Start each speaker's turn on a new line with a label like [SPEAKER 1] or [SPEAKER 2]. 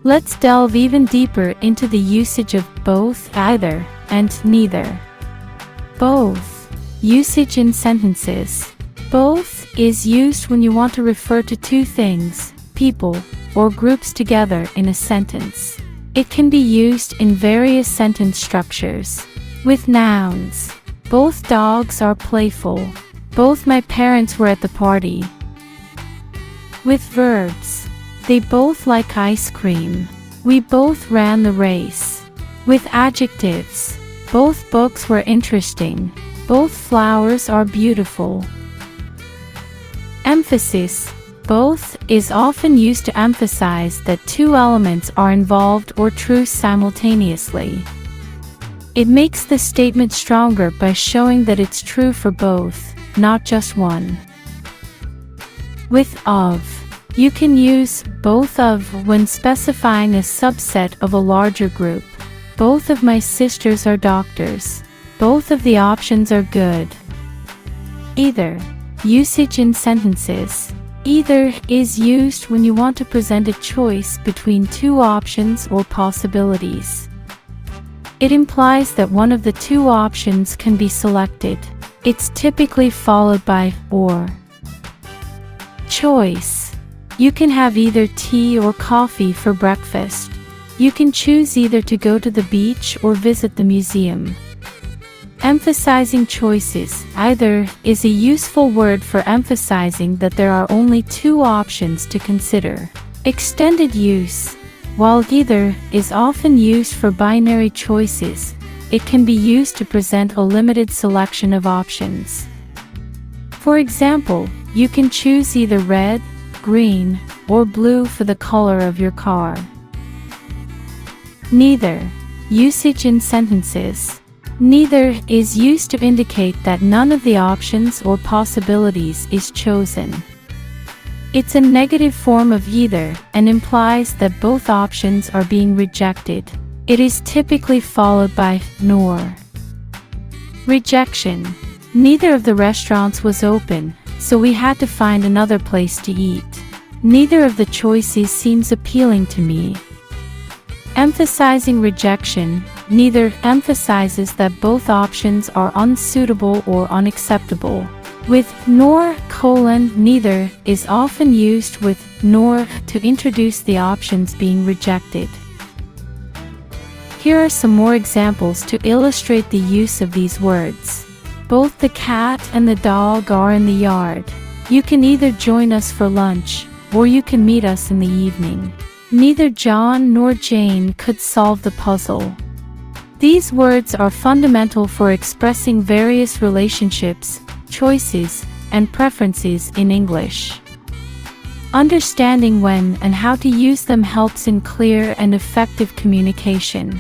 [SPEAKER 1] Let's delve even deeper into the usage of both, either, and neither. Both. Usage in sentences. Both is used when you want to refer to two things, people, or groups together in a sentence. It can be used in various sentence structures. With nouns. Both dogs are playful. Both my parents were at the party. With verbs. They both like ice cream. We both ran the race. With adjectives. Both books were interesting. Both flowers are beautiful. Emphasis. Both is often used to emphasize that two elements are involved or true simultaneously. It makes the statement stronger by showing that it's true for both, not just one. With of. You can use both of when specifying a subset of a larger group. Both of my sisters are doctors. Both of the options are good. Either. Usage in sentences. Either is used when you want to present a choice between two options or possibilities. It implies that one of the two options can be selected. It's typically followed by or. Choice. You can have either tea or coffee for breakfast. You can choose either to go to the beach or visit the museum. Emphasizing choices. Either is a useful word for emphasizing that there are only two options to consider. Extended use. While either is often used for binary choices, it can be used to present a limited selection of options. For example, you can choose either red, green, or blue for the color of your car. Neither. Usage in sentences. Neither is used to indicate that none of the options or possibilities is chosen. It's a negative form of either and implies that both options are being rejected. It is typically followed by nor. Rejection. Neither of the restaurants was open, so we had to find another place to eat. Neither of the choices seems appealing to me. Emphasizing rejection. Neither emphasizes that both options are unsuitable or unacceptable. With nor, neither is often used with nor to introduce the options being rejected. Here are some more examples to illustrate the use of these words. Both the cat and the dog are in the yard. You can either join us for lunch, or you can meet us in the evening. Neither John nor Jane could solve the puzzle. These words are fundamental for expressing various relationships, choices, and preferences in English. Understanding when and how to use them helps in clear and effective communication.